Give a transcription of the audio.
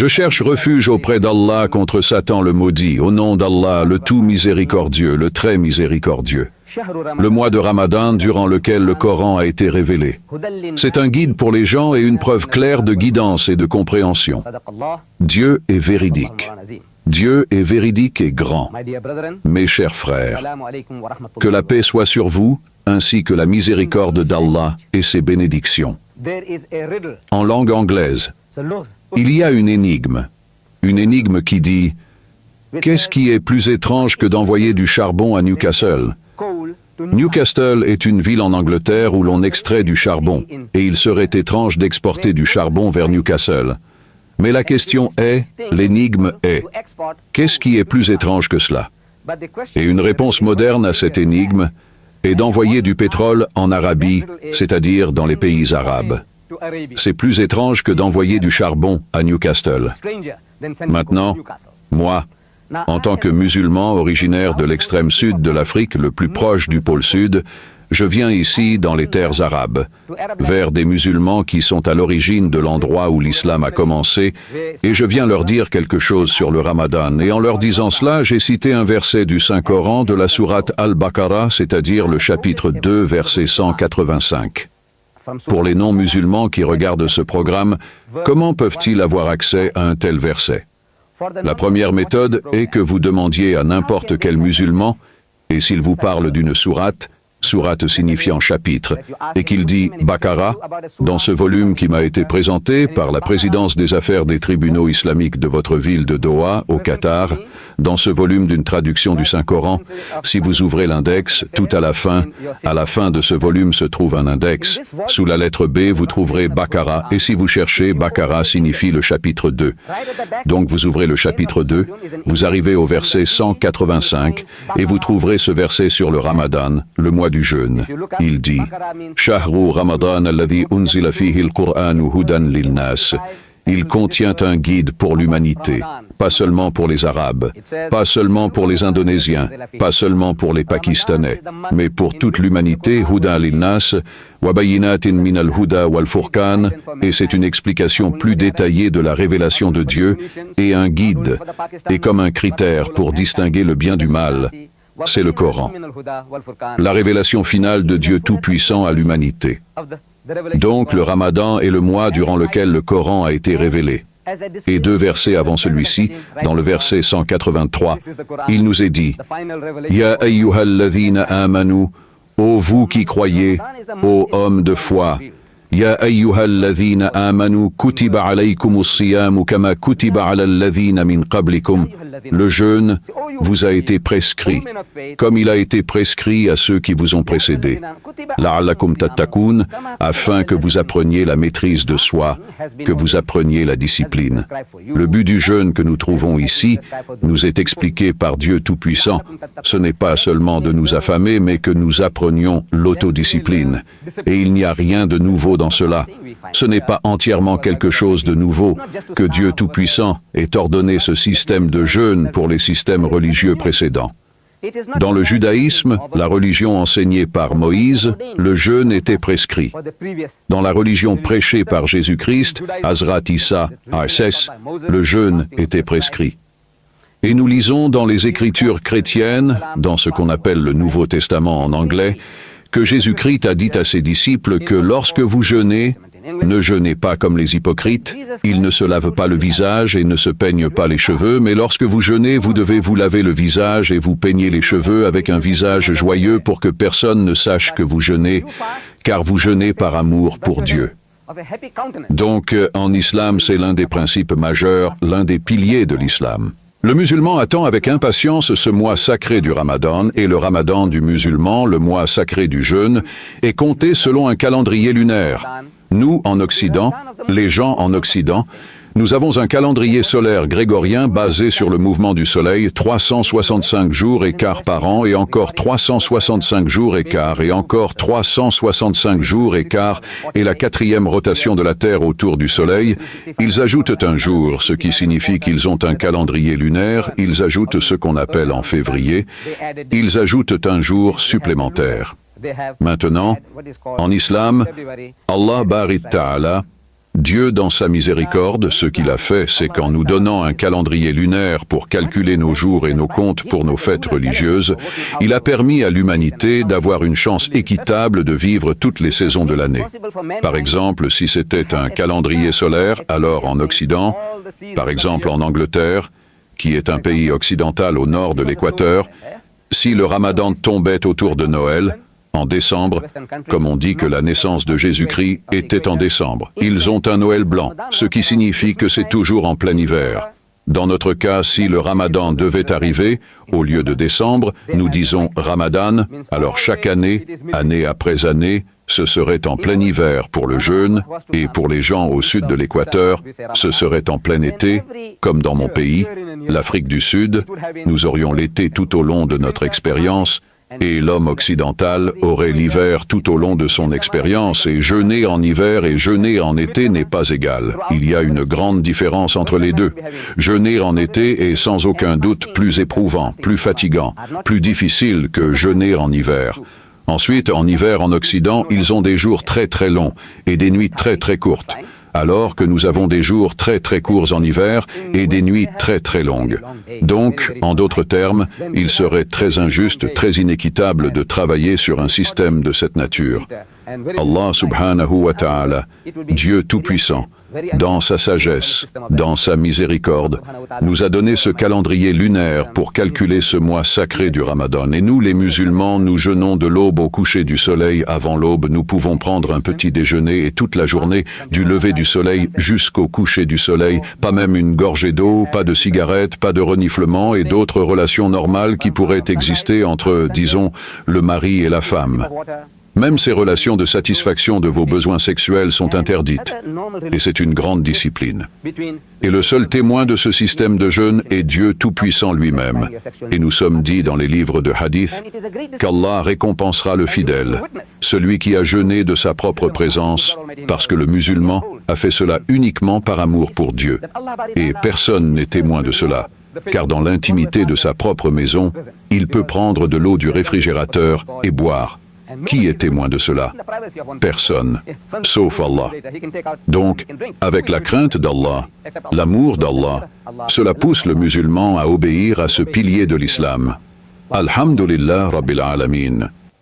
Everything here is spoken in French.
Je cherche refuge auprès d'Allah contre Satan le maudit, au nom d'Allah, le tout miséricordieux, le très miséricordieux. Le mois de Ramadan durant lequel le Coran a été révélé. C'est un guide pour les gens et une preuve claire de guidance et de compréhension. Dieu est véridique. Dieu est véridique et grand. Mes chers frères, que la paix soit sur vous, ainsi que la miséricorde d'Allah et ses bénédictions. En langue anglaise, il y a une énigme qui dit « Qu'est-ce qui est plus étrange que d'envoyer du charbon à Newcastle ?» Newcastle est une ville en Angleterre où l'on extrait du charbon, et il serait étrange d'exporter du charbon vers Newcastle. Mais la question est, l'énigme est, qu'est-ce qui est plus étrange que cela? Et une réponse moderne à cette énigme est d'envoyer du pétrole en Arabie, c'est-à-dire dans les pays arabes. C'est plus étrange que d'envoyer du charbon à Newcastle. Maintenant, moi, en tant que musulman originaire de l'extrême sud de l'Afrique, le plus proche du pôle sud, je viens ici dans les terres arabes, vers des musulmans qui sont à l'origine de l'endroit où l'islam a commencé, et je viens leur dire quelque chose sur le Ramadan. Et en leur disant cela, j'ai cité un verset du Saint-Coran de la sourate Al-Baqarah, c'est-à-dire le chapitre 2, verset 185. Pour les non-musulmans qui regardent ce programme, comment peuvent-ils avoir accès à un tel verset? La première méthode est que vous demandiez à n'importe quel musulman, et s'il vous parle d'une sourate signifiant chapitre, et qu'il dit Baqarah, dans ce volume qui m'a été présenté par la présidence des affaires des tribunaux islamiques de votre ville de Doha, au Qatar, dans ce volume d'une traduction du Saint-Coran, si vous ouvrez l'index, tout à la fin de ce volume se trouve un index. Sous la lettre B, vous trouverez Baqarah, et si vous cherchez, Baqarah signifie le chapitre 2. Donc vous ouvrez le chapitre 2, vous arrivez au verset 185, et vous trouverez ce verset sur le Ramadan, le mois du jeûne. Il dit « Shahru Ramadan alladhi unzila fihi al-Qur'anu hudan lil-nas » Il contient un guide pour l'humanité, pas seulement pour les Arabes, pas seulement pour les Indonésiens, pas seulement pour les Pakistanais, mais pour toute l'humanité, Huda lil-Nas, wa bayyinatin min al-Huda wal-Furqan, et c'est une explication plus détaillée de la révélation de Dieu, et un guide, et comme un critère pour distinguer le bien du mal, c'est le Coran. La révélation finale de Dieu Tout-Puissant à l'humanité. Donc le Ramadan est le mois durant lequel le Coran a été révélé. Et 2 versets avant celui-ci, dans le verset 183, il nous est dit « Ya ayyuhalladhina amanu, ô vous qui croyez, ô hommes de foi, Ya ayyuhalladhina amanu kutiba alaykumus siyamu kama kutiba ala alladhina min qablikum » Le jeûne vous a été prescrit, comme il a été prescrit à ceux qui vous ont précédés. La'allakum tattaqun, afin que vous appreniez la maîtrise de soi, que vous appreniez la discipline. Le but du jeûne que nous trouvons ici nous est expliqué par Dieu Tout-Puissant. Ce n'est pas seulement de nous affamer, mais que nous apprenions l'autodiscipline. Et il n'y a rien de nouveau dans cela. Ce n'est pas entièrement quelque chose de nouveau que Dieu Tout-Puissant ait ordonné ce système de jeûne pour les systèmes religieux précédents. Dans le judaïsme, la religion enseignée par Moïse, le jeûne était prescrit. Dans la religion prêchée par Jésus-Christ, Hazrat Issa, RSS, le jeûne était prescrit. Et nous lisons dans les Écritures chrétiennes, dans ce qu'on appelle le Nouveau Testament en anglais, que Jésus-Christ a dit à ses disciples que lorsque vous jeûnez, ne jeûnez pas comme les hypocrites, ils ne se lavent pas le visage et ne se peignent pas les cheveux, mais lorsque vous jeûnez, vous devez vous laver le visage et vous peigner les cheveux avec un visage joyeux pour que personne ne sache que vous jeûnez, car vous jeûnez par amour pour Dieu. Donc, en islam, c'est l'un des principes majeurs, l'un des piliers de l'islam. Le musulman attend avec impatience ce mois sacré du Ramadan, et le Ramadan du musulman, le mois sacré du jeûne, est compté selon un calendrier lunaire. Nous, en Occident, les gens en Occident, nous avons un calendrier solaire grégorien basé sur le mouvement du soleil, 365 jours et quart par an, et encore 365 jours et quart, et encore 365 jours et quart, et la 4e rotation de la Terre autour du soleil. Ils ajoutent un jour, ce qui signifie qu'ils ont un calendrier lunaire, ils ajoutent ce qu'on appelle en février, ils ajoutent un jour supplémentaire. Maintenant, en islam, Allah Barit Ta'ala Dieu, dans sa miséricorde, ce qu'il a fait, c'est qu'en nous donnant un calendrier lunaire pour calculer nos jours et nos comptes pour nos fêtes religieuses, il a permis à l'humanité d'avoir une chance équitable de vivre toutes les saisons de l'année. Par exemple, si c'était un calendrier solaire, alors en Occident, par exemple en Angleterre, qui est un pays occidental au nord de l'équateur, si le Ramadan tombait autour de Noël, en décembre, comme on dit que la naissance de Jésus-Christ était en décembre. Ils ont un Noël blanc, ce qui signifie que c'est toujours en plein hiver. Dans notre cas, si le Ramadan devait arriver, au lieu de décembre, nous disons Ramadan, alors chaque année, année après année, ce serait en plein hiver pour le jeûne, et pour les gens au sud de l'équateur, ce serait en plein été, comme dans mon pays, l'Afrique du Sud, nous aurions l'été tout au long de notre expérience, et l'homme occidental aurait l'hiver tout au long de son expérience, et jeûner en hiver et jeûner en été n'est pas égal. Il y a une grande différence entre les deux. Jeûner en été est sans aucun doute plus éprouvant, plus fatigant, plus difficile que jeûner en hiver. Ensuite, en hiver en Occident, ils ont des jours très très longs et des nuits très très courtes, alors que nous avons des jours très très courts en hiver et des nuits très très longues. Donc, en d'autres termes, il serait très injuste, très inéquitable de travailler sur un système de cette nature. Allah subhanahu wa ta'ala, Dieu tout-puissant, dans sa sagesse, dans sa miséricorde, nous a donné ce calendrier lunaire pour calculer ce mois sacré du Ramadan. Et nous, les musulmans, nous jeûnons de l'aube au coucher du soleil. Avant l'aube, nous pouvons prendre un petit déjeuner et toute la journée, du lever du soleil jusqu'au coucher du soleil, pas même une gorgée d'eau, pas de cigarette, pas de reniflement et d'autres relations normales qui pourraient exister entre, disons, le mari et la femme. Même ces relations de satisfaction de vos besoins sexuels sont interdites. Et c'est une grande discipline. Et le seul témoin de ce système de jeûne est Dieu Tout-Puissant lui-même. Et nous sommes dit dans les livres de hadith qu'Allah récompensera le fidèle, celui qui a jeûné de sa propre présence, parce que le musulman a fait cela uniquement par amour pour Dieu. Et personne n'est témoin de cela, car dans l'intimité de sa propre maison, il peut prendre de l'eau du réfrigérateur et boire. Qui est témoin de cela? Personne, sauf Allah. Donc, avec la crainte d'Allah, l'amour d'Allah, cela pousse le musulman à obéir à ce pilier de l'islam. Alhamdulillah Rabbil Alamin.